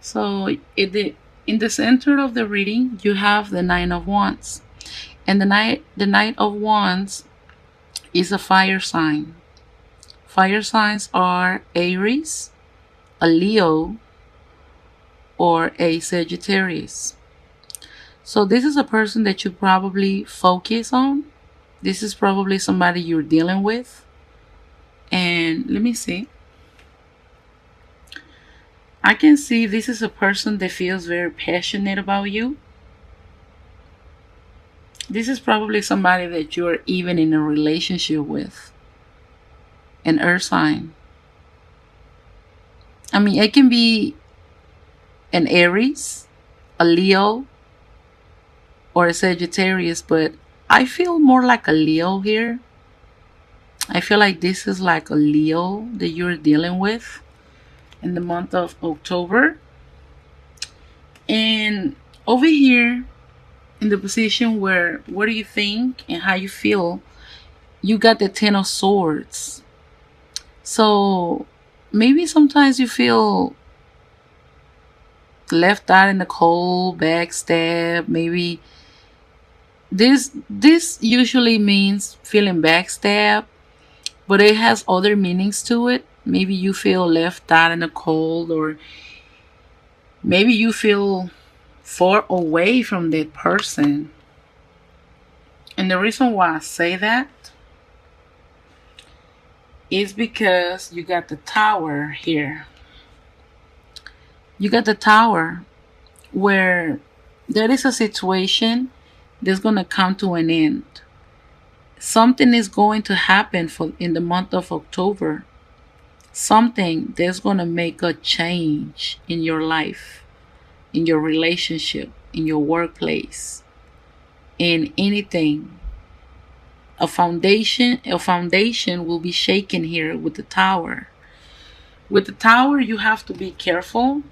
So in the center of the reading, you have the Nine of Wands. And the Knight of Wands is a fire sign. Fire signs are Aries, a Leo, or a Sagittarius. So this is a person that you probably focus on. This is probably somebody you're dealing with. And let me see. I can see this is a person that feels very passionate about you. This is probably somebody that you're even in a relationship with. An earth sign. I mean, it can be an Aries, a Leo, or a Sagittarius, but I feel more like a Leo here. I feel like this is like a Leo that you're dealing with in the month of October. And over here in the position where what do you think and how you feel, you got the Ten of Swords. So maybe sometimes you feel left out in the cold, backstab. Maybe this usually means feeling backstab, but it has other meanings to it. Maybe you feel left out in the cold, or maybe you feel far away from that person. And the reason why I say that is because you got the Tower here. You got the Tower where there is a situation that's going to come to an end. Something is going to happen in the month of October. Something that's going to make a change in your life, in your relationship, in your workplace, in anything. A foundation will be shaken here with the Tower. With the Tower, you have to be careful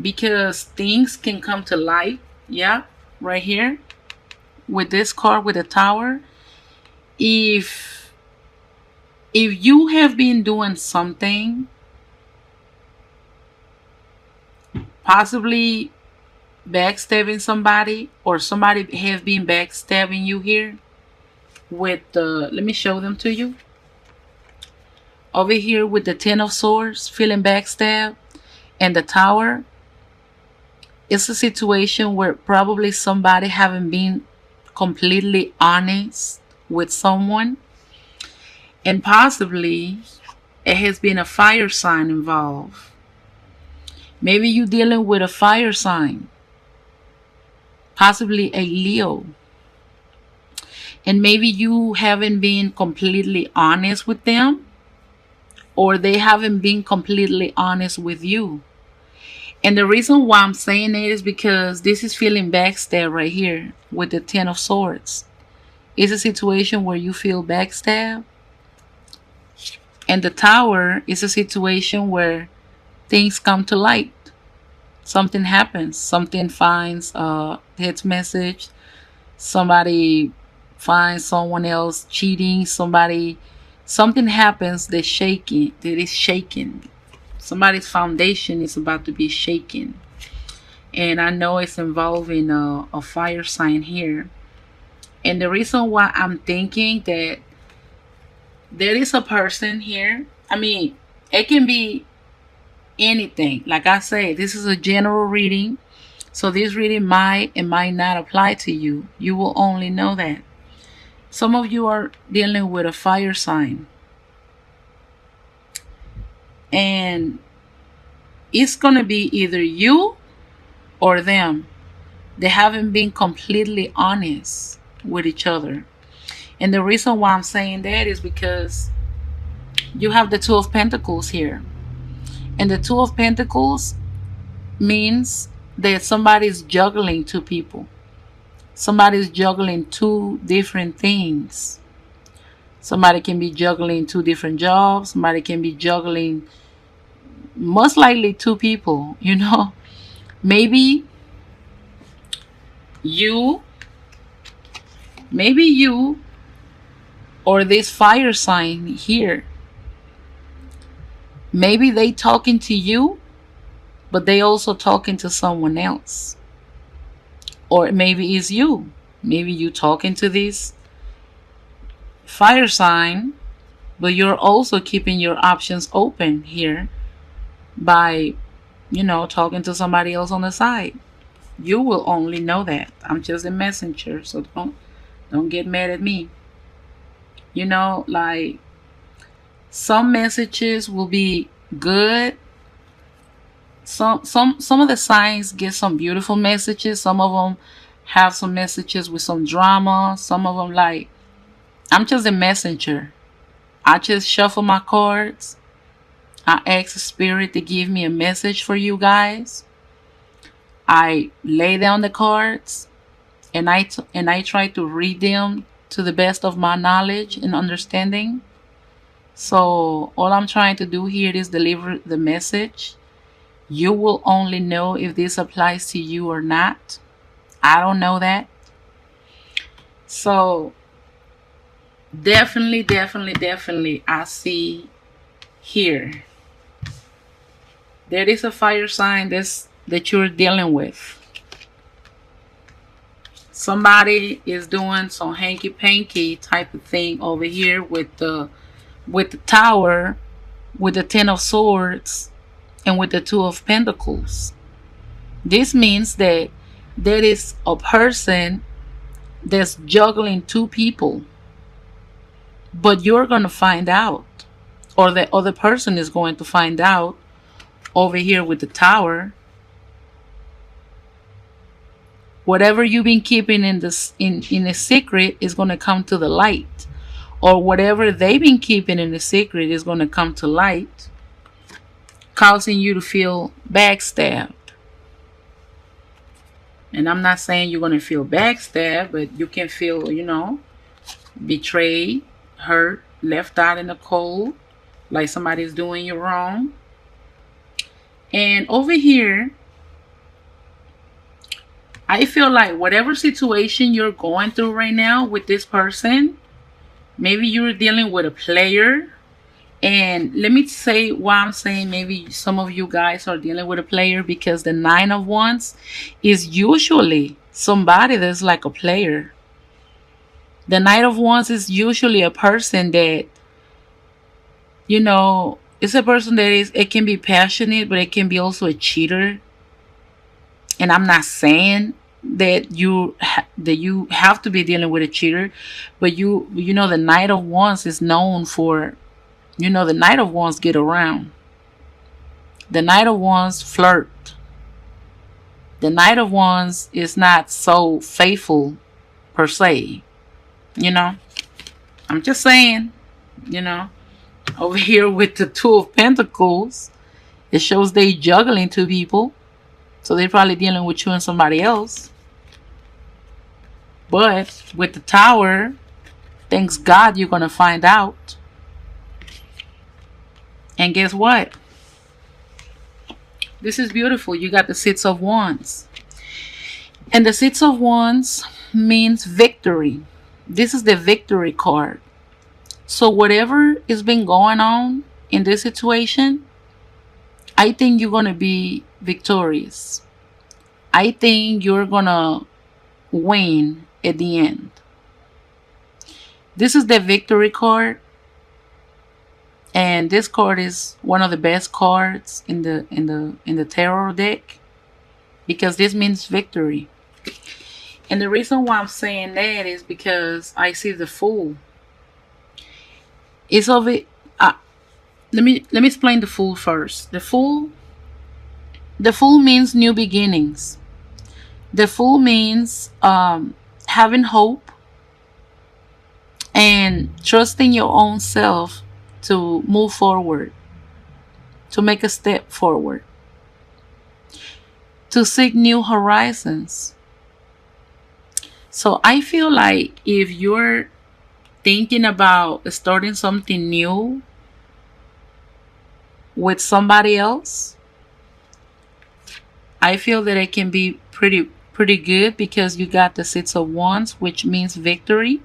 because things can come to light. Yeah, right here with this card with the Tower. If you have been doing something, possibly backstabbing somebody, or somebody has been backstabbing you here with the, let me show them to you. Over here with the Ten of Swords, feeling backstabbed, and the Tower, it's a situation where probably somebody haven't been completely honest with someone, and possibly it has been a fire sign involved. Maybe you're dealing with a fire sign, possibly a Leo, and maybe you haven't been completely honest with them, or they haven't been completely honest with you. And the reason why I'm saying it is because this is feeling backstab right here with the Ten of Swords. It's a situation where you feel backstab. And the Tower is a situation where things come to light. Something happens. Something finds a text message. Somebody finds someone else cheating. Something happens that is shaken. Somebody's foundation is about to be shaken. And I know it's involving a fire sign here. And the reason why I'm thinking that there is a person here, I mean, it can be anything. Like I say, this is a general reading. So this reading might and might not apply to you. You will only know that. Some of you are dealing with a fire sign. And it's going to be either you or them. They haven't been completely honest with each other. And the reason why I'm saying that is because you have the Two of Pentacles here. And the Two of Pentacles means that somebody's juggling two people. Somebody's juggling two different things. Somebody can be juggling two different jobs. Somebody can be juggling, most likely, two people, you know. Maybe you or this fire sign here, maybe they talking to you but they also talking to someone else. Or maybe it's you. Maybe you talking to this fire sign, but you're also keeping your options open here by, talking to somebody else on the side. You will only know that. I'm just a messenger, so don't get mad at me. Like, some messages will be good. Some of the signs get some beautiful messages. Some of them have some messages with some drama. Some of them, like, I'm just a messenger. I just shuffle my cards. I ask the spirit to give me a message for you guys. I lay down the cards, and I try to read them to the best of my knowledge and understanding. So all I'm trying to do here is deliver the message. You will only know if this applies to you or not. I don't know that. So definitely I see here there is a fire sign that you're dealing with. Somebody is doing some hanky-panky type of thing over here with the Tower, with the Ten of Swords, and with the Two of Pentacles. This means that there is a person that's juggling two people, but you're going to find out, or the other person is going to find out over here with the Tower. Whatever you've been keeping in a secret is going to come to the light, or whatever they've been keeping in a secret is going to come to light, causing you to feel backstabbed. And I'm not saying you're going to feel backstabbed, but you can feel, betrayed, hurt, left out in the cold, like somebody's doing you wrong. And over here, I feel like whatever situation you're going through right now with this person, maybe you're dealing with a player. And let me say why I'm saying maybe some of you guys are dealing with a player, because the Nine of Wands is usually somebody that's like a player. The Knight of Wands is usually a person that, it's a person that it can be passionate, but it can be also a cheater. And I'm not saying that you have to be dealing with a cheater, but the Knight of Wands is known for, the Knight of Wands get around. The Knight of Wands flirt. The Knight of Wands is not so faithful per se. I'm just saying, over here with the Two of Pentacles, it shows they juggling two people. So they're probably dealing with you and somebody else. But with the Tower, thanks God you're going to find out. And guess what? This is beautiful. You got the Six of Wands. And the Six of Wands means victory. This is the victory card. So whatever has been going on in this situation, I think you're going to be victorious. I think you're going to win at the end. This is the victory card. And this card is one of the best cards in the tarot deck, because this means victory. And the reason why I'm saying that is because I see the Fool. It's of it. Let me explain the Fool first. The Fool means new beginnings. The Fool means having hope and trusting your own self to move forward, to make a step forward, to seek new horizons. So I feel like if you're thinking about starting something new with somebody else, I feel that it can be pretty good, because you got the Six of Wands, which means victory.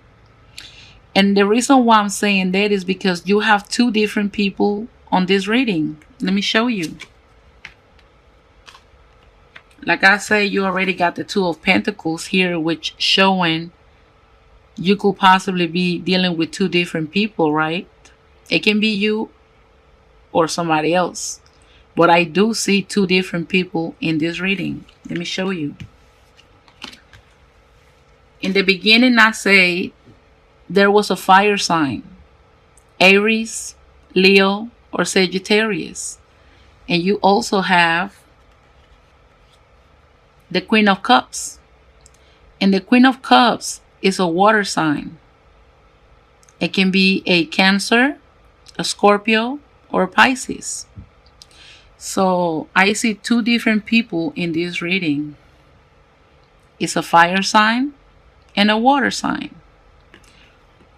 And the reason why I'm saying that is because you have two different people on this reading. Let me show you. Like I say, you already got the Two of Pentacles here, which showing you could possibly be dealing with two different people, right? It can be you or somebody else. But I do see two different people in this reading. Let me show you. In the beginning, I say there was a fire sign. Aries, Leo, or Sagittarius. And you also have the Queen of Cups. And the Queen of Cups is a water sign. It can be a Cancer, a Scorpio, or a Pisces. So I see two different people in this reading. It's a fire sign and a water sign.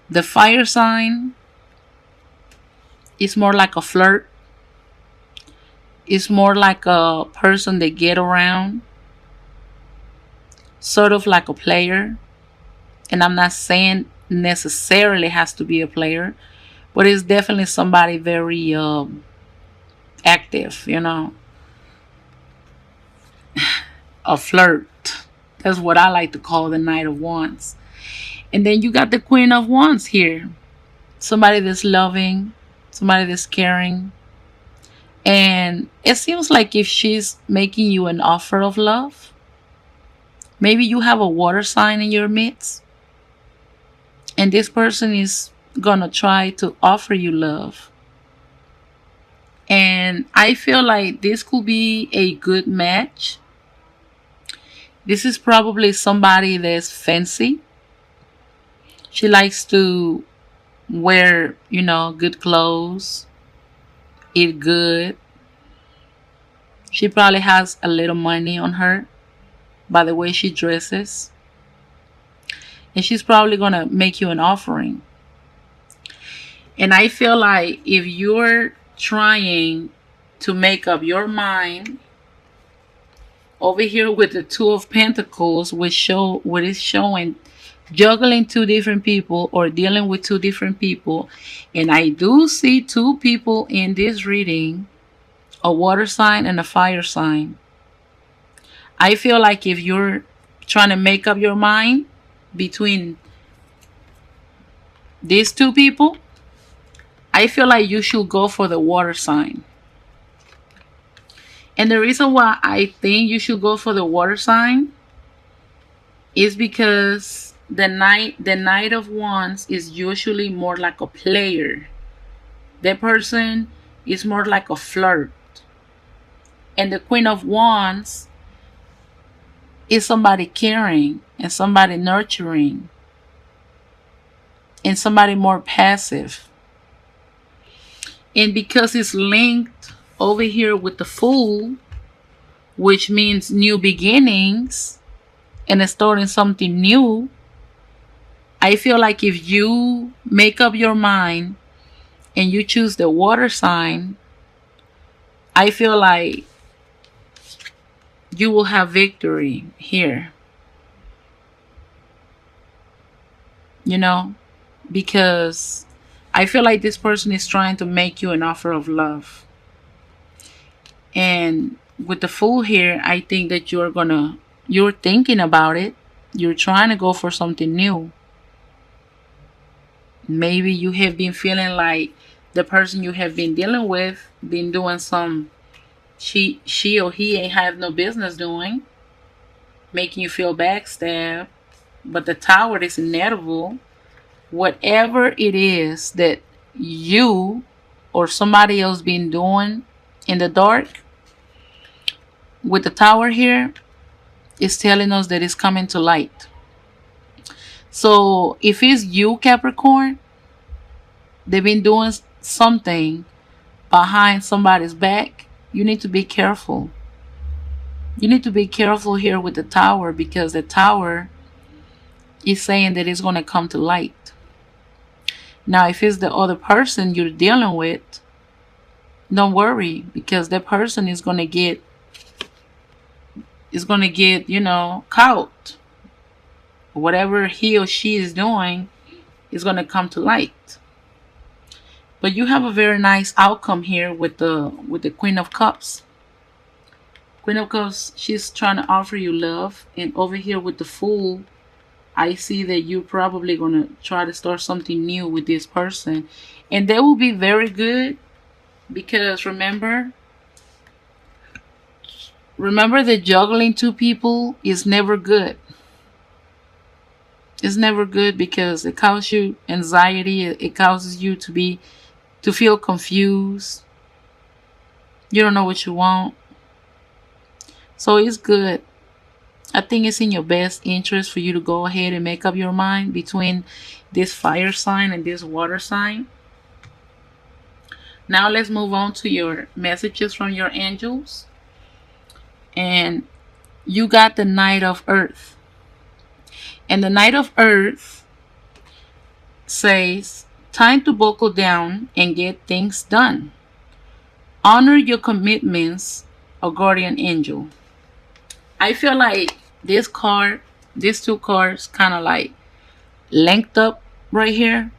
The fire sign is more like a flirt. It's more like a person they get around. Sort of like a player. And I'm not saying necessarily has to be a player, but it's definitely somebody very active, you know. A flirt. That's what I like to call the Knight of Wands. And then you got the Queen of Wands here. Somebody that's loving, somebody that's caring. And it seems like if she's making you an offer of love, maybe you have a water sign in your midst, and this person is gonna try to offer you love. And I feel like this could be a good match. This is probably somebody that's fancy. She likes to wear, you know, good clothes, eat good. She probably has a little money on her by the way she dresses. And she's probably going to make you an offering. And I feel like if you're trying to make up your mind, over here with the Two of Pentacles, which is showing juggling two different people or dealing with two different people. And I do see two people in this reading, a water sign and a fire sign. I feel like if you're trying to make up your mind between these two people, I feel like you should go for the water sign. And the reason why I think you should go for the water sign is because the Knight of Wands is usually more like a player. That person is more like a flirt. And the Queen of Wands is somebody caring and somebody nurturing and somebody more passive. And because it's linked over here with the Fool, which means new beginnings and starting something new, I feel like if you make up your mind and you choose the water sign, I feel like you will have victory here. You know, because I feel like this person is trying to make you an offer of love. And with the Fool here, I think that you're thinking about it. You're trying to go for something new. Maybe you have been feeling like the person you have been dealing with been doing some she or he ain't have no business doing, making you feel backstabbed. But the Tower is inevitable. Whatever it is that you or somebody else been doing in the dark, with the Tower here, it's telling us that it's coming to light. So if it's you, Capricorn, they've been doing something behind somebody's back, you need to be careful. You need to be careful here with the Tower, because the Tower is saying that it's going to come to light. Now, if it's the other person you're dealing with, don't worry, because that person is going to get, you know, caught. Whatever he or she is doing is going to come to light. But you have a very nice outcome here with the Queen of Cups. Queen of Cups, she's trying to offer you love. And over here with the Fool, I see that you're probably going to try to start something new with this person. And they will be very good because remember that juggling two people is never good. It's never good because it causes you anxiety. It causes you to feel confused. You don't know what you want. So it's good. I think it's in your best interest for you to go ahead and make up your mind between this fire sign and this water sign. Now let's move on to your messages from your angels. And you got the Knight of Earth. And the Knight of Earth says, time to buckle down and get things done. Honor your commitments, a guardian angel. I feel like these two cards kind of like linked up right here.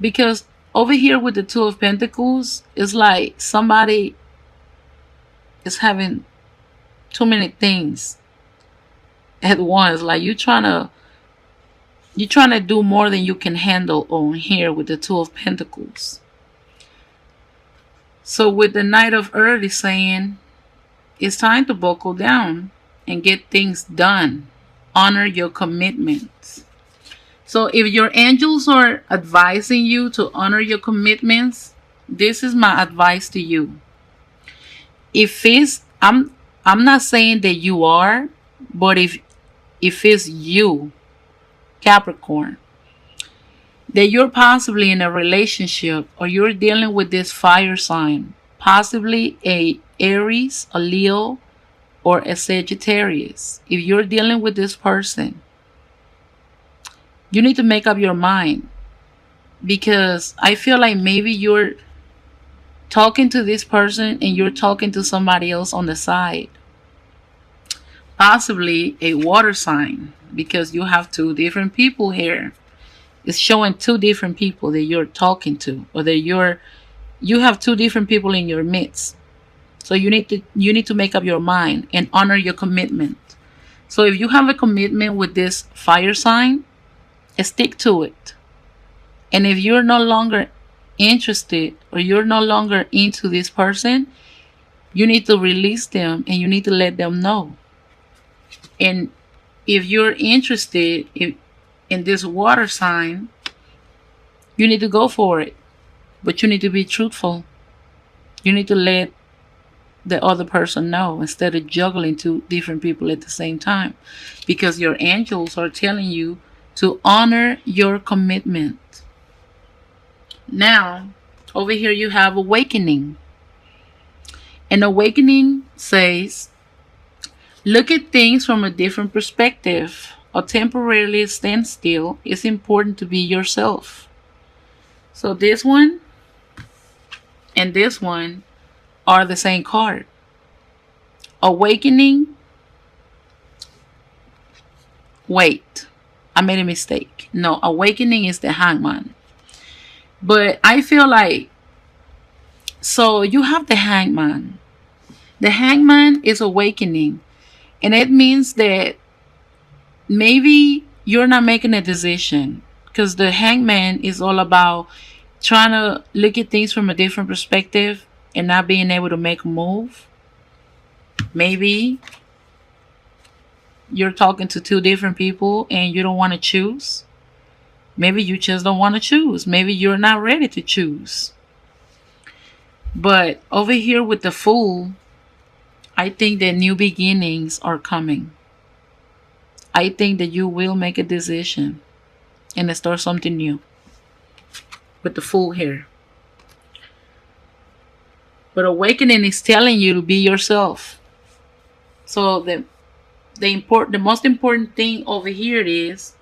Because over here with the Two of Pentacles, it's like somebody is having too many things at once. Like you're trying to do more than you can handle on here with the Two of Pentacles. So with the Knight of Earth is saying it's time to buckle down and get things done. Honor your commitments. So if your angels are advising you to honor your commitments, this is my advice to you. If it's, I'm not saying that you are, but if it's you, Capricorn, that you're possibly in a relationship or you're dealing with this fire sign, possibly a Aries, a Leo, or a Sagittarius. If you're dealing with this person, you need to make up your mind, because I feel like maybe you're talking to this person and you're talking to somebody else on the side. Possibly a water sign, because you have two different people here. It's showing two different people that you're talking to, or that you have two different people in your midst. So you need to make up your mind and honor your commitment. So if you have a commitment with this fire sign, stick to it. And if you're no longer interested or you're no longer into this person, you need to release them and you need to let them know. And if you're interested in this water sign, you need to go for it. But you need to be truthful. You need to let the other person know instead of juggling two different people at the same time, because your angels are telling you to honor your commitment. Now, over here you have awakening. And awakening says, look at things from a different perspective or temporarily stand still. It's important to be yourself. So this one and this one are the same card. Awakening. Wait, I made a mistake. No, awakening is the Hangman. But I feel like, so you have the Hangman. The Hangman is awakening. And it means that maybe you're not making a decision, because the Hangman is all about trying to look at things from a different perspective and not being able to make a move. Maybe you're talking to two different people and you don't want to choose. Maybe you just don't want to choose. Maybe you're not ready to choose. But over here with the Fool, I think that new beginnings are coming. I think that you will make a decision and start something new with the Fool here. But awakening is telling you to be yourself. So the most important thing over here is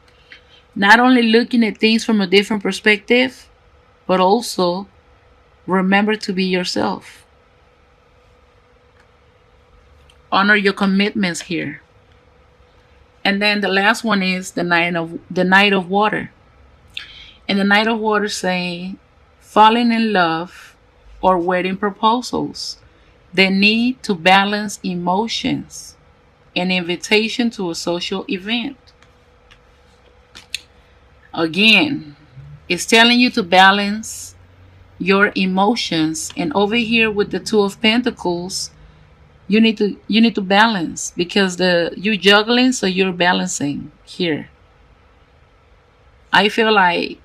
not only looking at things from a different perspective, but also remember to be yourself. Honor your commitments here. And then the last one is the Knight of Water. And the Knight of Water saying, falling in love or wedding proposals. the need to balance emotions, an invitation to a social event. Again, it's telling you to balance your emotions. And over here with the Two of Pentacles, you need to balance, because you're juggling, so you're balancing here. I feel like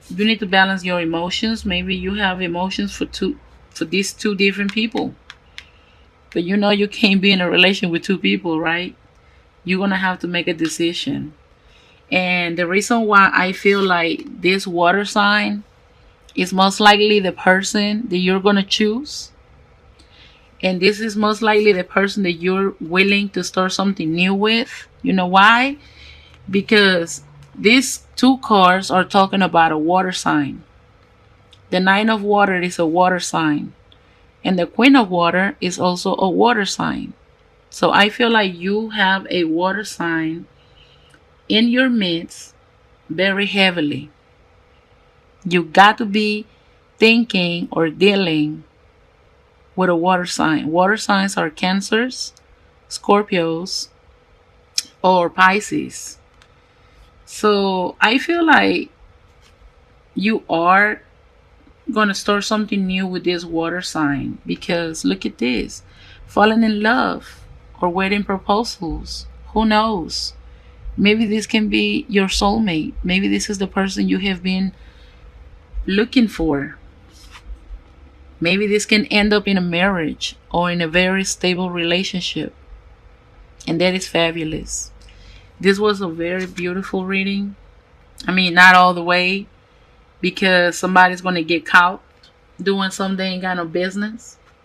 you need to balance your emotions. Maybe you have emotions for these two different people. But you know you can't be in a relation with two people, right? You're gonna have to make a decision. And the reason why I feel like this water sign is most likely the person that you're gonna choose. And this is most likely the person that you're willing to start something new with. You know why? Because these two cards are talking about a water sign. The Nine of Water is a water sign, and the Queen of Water is also a water sign. So I feel like you have a water sign in your midst very heavily. You got to be thinking or dealing with a water sign. Water signs are Cancers, Scorpios, or Pisces. So I feel like you are gonna start something new with this water sign, because look at this, falling in love or wedding proposals. Who knows? Maybe this can be your soulmate. Maybe this is the person you have been looking for. Maybe this can end up in a marriage or in a very stable relationship, and that is fabulous. This was a very beautiful reading. I mean, not all the way, because somebody's going to get caught doing something they ain't got no business.